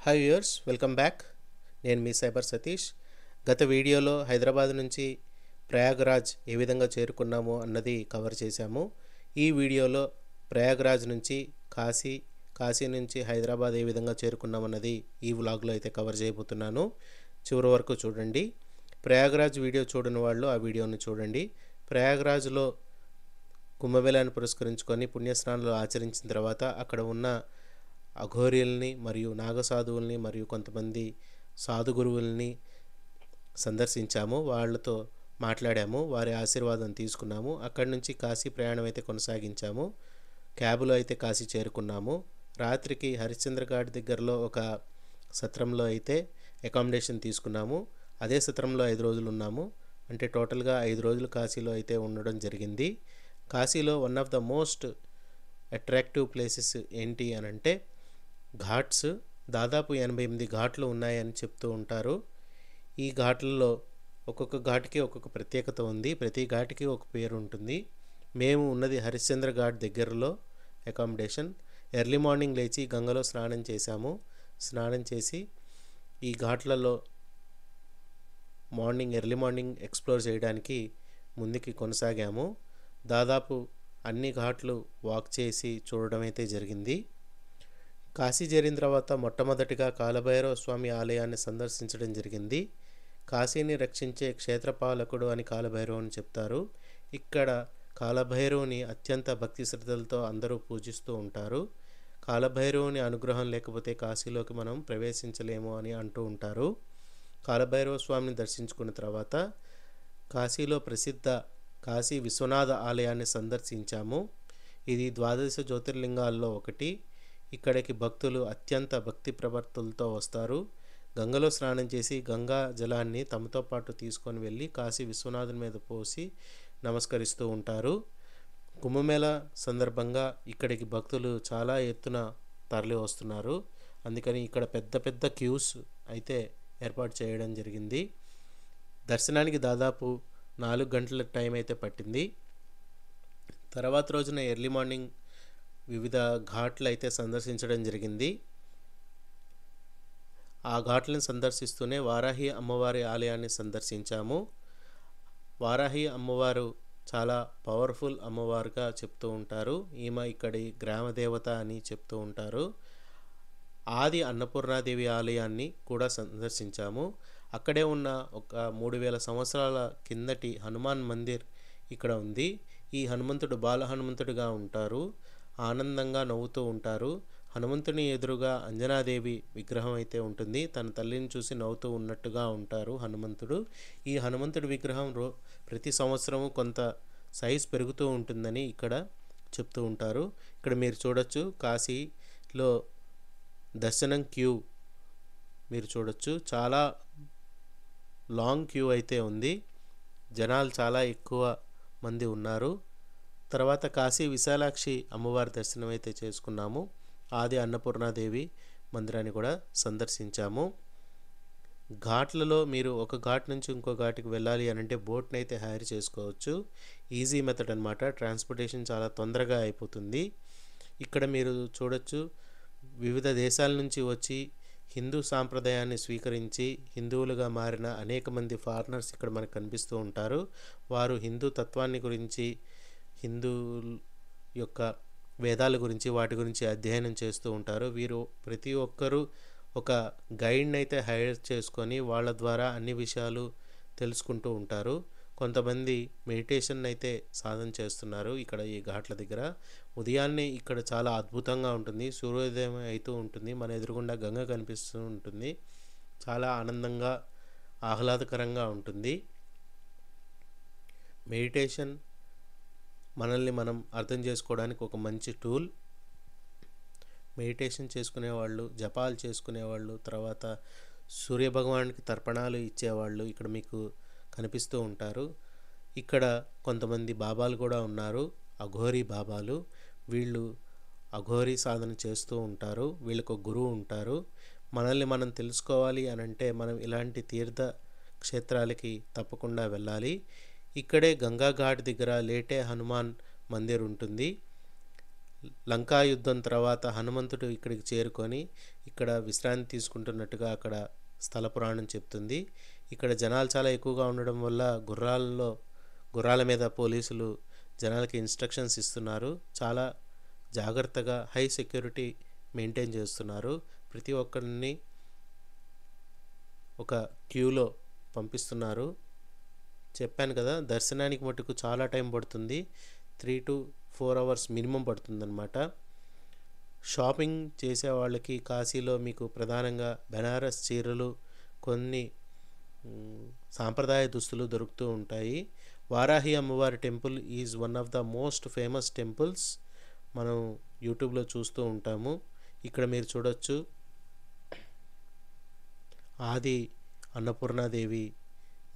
Hi viewers, welcome back. నేను మీ cyber Satish. గత వీడియోలో హైదరాబాద్ నుంచి ప్రయాగ్రాజ్ ఏ విధంగా చేరుకున్నామో అన్నది కవర్ చేశాము. ఈ వీడియోలో ప్రయాగ్రాజ్ నుంచి కాశీ, కాశీ నుంచి హైదరాబాద్ ఏ విధంగా చేరుకున్నామన్నది ఈ వ్లాగ్లో అయితే కవర్ చేయబోతున్నాను. చివరి వరకు చూడండి. ప్రయాగ్రాజ్ వీడియో చూడని వాళ్ళు ఆ వీడియోను చూడండి. ప్రయాగ్రాజ్లో కుంభమేళాను పురస్కరించుకొని పుణ్యస్నానాలు ఆచరించిన తర్వాత అక్కడ ఉన్న అఘోరీల్ని మరియు నాగసాధువుల్ని మరియు కొంతమంది సాధు గురువుల్ని సందర్శించాము. వాళ్ళతో మాట్లాడాము, వారి ఆశీర్వాదం తీసుకున్నాము. అక్కడి నుంచి కాశీ ప్రయాణం అయితే కొనసాగించాము. క్యాబ్లో అయితే కాశీ చేరుకున్నాము. రాత్రికి హరిశ్చంద్ర ఘాట్ దగ్గరలో ఒక సత్రంలో అయితే అకామిడేషన్ తీసుకున్నాము. అదే సత్రంలో 5 రోజులు ఉన్నాము. అంటే టోటల్గా 5 రోజులు కాశీలో అయితే ఉండడం జరిగింది. కాశీలో one of the most attractive places ఏంటి అని అంటే ఘాట్స్. దాదాపు 88 ఘాట్లు ఉన్నాయని చెప్తూ ఉంటారు. ఈ ఘాట్లలో ఒక్కొక్క ఘాట్కి ఒక్కొక్క ప్రత్యేకత ఉంది. ప్రతి ఘాట్కి ఒక పేరు ఉంటుంది. మేము ఉన్నది హరిశ్చంద్ర ఘాట్ దగ్గరలో అకామిడేషన్. ఎర్లీ మార్నింగ్ లేచి గంగలో స్నానం చేశాము. స్నానం చేసి ఈ ఘాట్లలో ఎర్లీ మార్నింగ్ ఎక్స్ప్లోర్ చేయడానికి ముందుకి కొనసాగాము. దాదాపు అన్ని ఘాట్లు వాక్ చేసి చూడడం అయితే జరిగింది. కాశీ చేరిన తర్వాత మొట్టమొదటిగా కాలభైరవ స్వామి ఆలయాన్ని సందర్శించడం జరిగింది. కాశీని రక్షించే క్షేత్రపాలకుడు అని కాలభైరవుని చెప్తారు. ఇక్కడ కాలభైరవుని అత్యంత భక్తి శ్రద్ధలతో అందరూ పూజిస్తూ ఉంటారు. కాలభైరవుని అనుగ్రహం లేకపోతే కాశీలోకి మనం ప్రవేశించలేము అని అంటూ ఉంటారు. కాలభైరవ స్వామిని దర్శించుకున్న తర్వాత కాశీలో ప్రసిద్ధ కాశీ విశ్వనాథ ఆలయాన్ని సందర్శించాము. ఇది 12 జ్యోతిర్లింగాల్లో ఒకటి. ఇక్కడికి భక్తులు అత్యంత భక్తి ప్రవర్తులతో వస్తారు. గంగలో స్నానం చేసి గంగా జలాన్ని తమతో పాటు తీసుకొని వెళ్ళి కాశీ విశ్వనాథుని మీద పోసి నమస్కరిస్తూ ఉంటారు. కుంభమేళ సందర్భంగా ఇక్కడికి భక్తులు చాలా ఎత్తున తరలి వస్తున్నారు. అందుకని ఇక్కడ పెద్ద పెద్ద క్యూస్ అయితే ఏర్పాటు చేయడం జరిగింది. దర్శనానికి దాదాపు 4 గంటల టైం అయితే పట్టింది. తర్వాత రోజున ఎర్లీ మార్నింగ్ వివిధ ఘాట్లు అయితే సందర్శించడం జరిగింది. ఆ ఘాట్లను సందర్శిస్తూనే వారాహి అమ్మవారి ఆలయాన్ని సందర్శించాము. వారాహి అమ్మవారు చాలా పవర్ఫుల్ అమ్మవారుగా చెప్తూ ఉంటారు. ఈమె ఇక్కడి గ్రామదేవత అని చెప్తూ ఉంటారు. ఆది అన్నపూర్ణాదేవి ఆలయాన్ని కూడా సందర్శించాము. అక్కడే ఉన్న ఒక 3000 సంవత్సరాల కిందటి హనుమాన్ మందిర్ ఇక్కడ ఉంది. ఈ హనుమంతుడు బాల హనుమంతుడిగా ఉంటారు. ఆనందంగా నవ్వుతూ ఉంటారు. హనుమంతుని ఎదురుగా అంజనాదేవి విగ్రహం అయితే ఉంటుంది. తన తల్లిని చూసి నవ్వుతూ ఉన్నట్టుగా ఉంటారు హనుమంతుడు. ఈ హనుమంతుడి విగ్రహం ప్రతి సంవత్సరము కొంత సైజ్ పెరుగుతూ ఉంటుందని ఇక్కడ చెప్తూ ఉంటారు. ఇక్కడ మీరు చూడొచ్చు, కాశీలో దర్శనం క్యూ మీరు చూడొచ్చు. చాలా లాంగ్ క్యూ అయితే ఉంది. జనాలు చాలా ఎక్కువ మంది ఉన్నారు. తర్వాత కాశీ విశాలాక్షి అమ్మవారి దర్శనం అయితే చేసుకున్నాము. ఆది అన్నపూర్ణాదేవి మందిరాన్ని కూడా సందర్శించాము. ఘాట్లలో మీరు ఒక ఘాట్ నుంచి ఇంకో ఘాట్కి వెళ్ళాలి అని అంటే బోట్ని అయితే హైర్ చేసుకోవచ్చు. ఈజీ మెథడ్ అనమాట. ట్రాన్స్పోర్టేషన్ చాలా తొందరగా అయిపోతుంది. ఇక్కడ మీరు చూడొచ్చు, వివిధ దేశాల నుంచి వచ్చి హిందూ సాంప్రదాయాన్ని స్వీకరించి హిందువులుగా మారిన అనేక మంది ఫారినర్స్ ఇక్కడ మనకు కనిపిస్తూ ఉంటారు. వారు హిందూ తత్వాన్ని గురించి, హిందూ యొక్క వేదాల గురించి, వాటి గురించి అధ్యయనం చేస్తూ ఉంటారు. వీరు ప్రతి ఒక్కరూ ఒక గైడ్ని అయితే హైర్ చేసుకొని వాళ్ళ ద్వారా అన్ని విషయాలు తెలుసుకుంటూ ఉంటారు. కొంతమంది మెడిటేషన్ అయితే సాధన చేస్తున్నారు ఇక్కడ ఈ ఘాట్ల దగ్గర. ఉదయాన్నే ఇక్కడ చాలా అద్భుతంగా ఉంటుంది. సూర్యోదయం అవుతూ ఉంటుంది. మన ఎదురుగుండా గంగ కనిపిస్తూ ఉంటుంది. చాలా ఆనందంగా, ఆహ్లాదకరంగా ఉంటుంది. మెడిటేషన్ మనల్ని మనం అర్థం చేసుకోవడానికి ఒక మంచి టూల్. మెడిటేషన్ చేసుకునేవాళ్ళు, జపాలు చేసుకునేవాళ్ళు, తర్వాత సూర్యభగవానికి తర్పణాలు ఇచ్చేవాళ్ళు ఇక్కడ మీకు కనిపిస్తూ ఉంటారు. ఇక్కడ కొంతమంది బాబాలు కూడా ఉన్నారు, అఘోరీ బాబాలు. వీళ్ళు అఘోరీ సాధన చేస్తూ ఉంటారు. వీళ్ళకు ఒక గురువు ఉంటారు. మనల్ని మనం తెలుసుకోవాలి అని అంటే మనం ఇలాంటి తీర్థ క్షేత్రాలకి తప్పకుండా వెళ్ళాలి. ఇక్కడే గంగా ఘాట్ దగ్గర లేటే హనుమాన్ మందిర్ ఉంటుంది. లంకా యుద్ధం తర్వాత హనుమంతుడు ఇక్కడికి చేరుకొని ఇక్కడ విశ్రాంతి తీసుకుంటున్నట్టుగా అక్కడ స్థల పురాణం చెప్తుంది. ఇక్కడ జనాలు చాలా ఎక్కువగా ఉండడం వల్ల గుర్రాల మీద పోలీసులు జనాలకి ఇన్స్ట్రక్షన్స్ ఇస్తున్నారు. చాలా జాగ్రత్తగా హై సెక్యూరిటీ మెయింటైన్ చేస్తున్నారు. ప్రతి ఒక్కరిని ఒక క్యూలో పంపిస్తున్నారు. చెప్పాను కదా, దర్శనానికి మటుకు చాలా టైం పడుతుంది. 3 to 4 hours మినిమం పడుతుందన్నమాట. షాపింగ్ చేసే వాళ్ళకి కాశీలో మీకు ప్రధానంగా బెనారస్ చీరలు, కొన్ని సాంప్రదాయ దుస్తులు దొరుకుతూ ఉంటాయి. వారాహి అమ్మవారి temple is one of the most famous temples. మనం యూట్యూబ్లో చూస్తూ ఉంటాము. ఇక్కడ మీరు చూడొచ్చు, ఆది అన్నపూర్ణాదేవి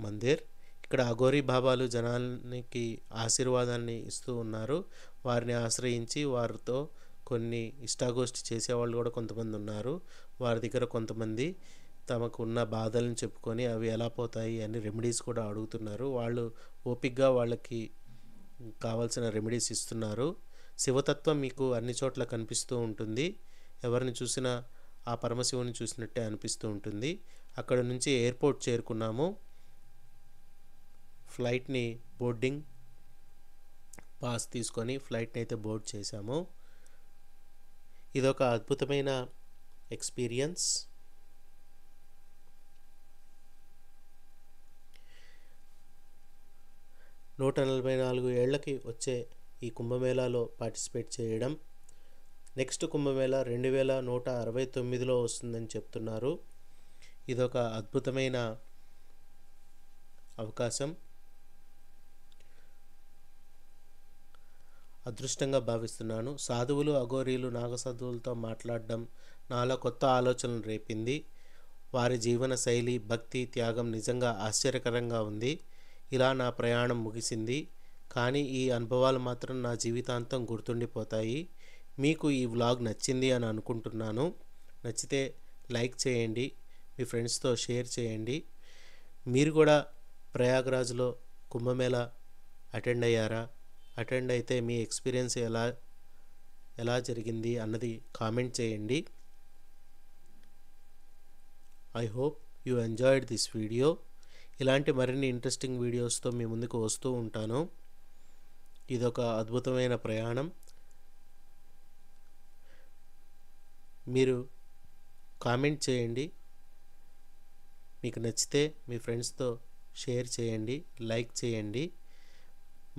మందిర్. ఇక్కడ అఘోరీ బాబాలు జనానికి ఆశీర్వాదాన్ని ఇస్తూ ఉన్నారు. వారిని ఆశ్రయించి వారితో కొన్ని ఇష్టాగోష్ఠి చేసేవాళ్ళు కూడా కొంతమంది ఉన్నారు. వారి దగ్గర కొంతమంది తమకు ఉన్న బాధలను చెప్పుకొని అవి ఎలా పోతాయి అని రెమెడీస్ కూడా అడుగుతున్నారు. వాళ్ళు ఓపిక్గా వాళ్ళకి కావాల్సిన రెమెడీస్ ఇస్తున్నారు. శివతత్వం మీకు అన్ని చోట్ల కనిపిస్తూ ఉంటుంది. ఎవరిని చూసినా ఆ పరమశివుని చూసినట్టే అనిపిస్తూ ఉంటుంది. అక్కడ నుంచి ఎయిర్పోర్ట్ చేరుకున్నాము. ఫ్లైట్ని బోర్డింగ్ పాస్ తీసుకొని ఫ్లైట్ని అయితే బోర్డ్ చేశాము. ఇదొక అద్భుతమైన ఎక్స్పీరియన్స్. నూట 44 ఏళ్లకి వచ్చే ఈ కుంభమేళాలో పార్టిసిపేట్ చేయడం. నెక్స్ట్ కుంభమేళా 2169లో వస్తుందని చెప్తున్నారు. ఇదొక అద్భుతమైన అవకాశం, అదృష్టంగా భావిస్తున్నాను. సాధువులు, అఘోరీలు, నాగసాధువులతో మాట్లాడడం నాలో కొత్త ఆలోచనలు రేపింది. వారి జీవన శైలి, భక్తి, త్యాగం నిజంగా ఆశ్చర్యకరంగా ఉంది. ఇలా నా ప్రయాణం ముగిసింది. కానీ ఈ అనుభవాలు మాత్రం నా జీవితాంతం గుర్తుండిపోతాయి. మీకు ఈ వ్లాగ్ నచ్చింది అని అనుకుంటున్నాను. నచ్చితే లైక్ చేయండి, మీ ఫ్రెండ్స్తో షేర్ చేయండి. మీరు కూడా ప్రయాగ్రాజ్లో కుంభమేళా అటెండ్ అయ్యారా? అటెండ్ అయితే మీ ఎక్స్పీరియన్స్ ఎలా జరిగింది అన్నది కామెంట్ చేయండి. I hope you enjoyed this video. ఇలాంటి మరిన్ని ఇంట్రెస్టింగ్ వీడియోస్తో మీ ముందుకు వస్తూ ఉంటాను. ఇదొక అద్భుతమైన ప్రయాణం. మీరు కామెంట్ చేయండి. మీకు నచ్చితే మీ ఫ్రెండ్స్తో షేర్ చేయండి, లైక్ చేయండి.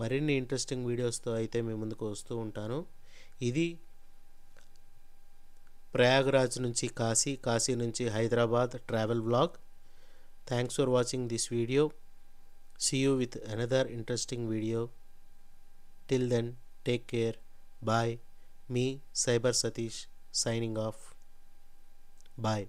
మరిన్ని ఇంట్రెస్టింగ్ వీడియోస్తో అయితే మీ ముందుకు వస్తూ ఉంటాను. ఇది ప్రయాగ్రాజ్ నుంచి కాశీ, కాశీ నుంచి Hyderabad travel vlog. Thanks for watching this video. See you with another interesting video. Till then, take care. Bye. మీ cyber Satish signing off. Bye.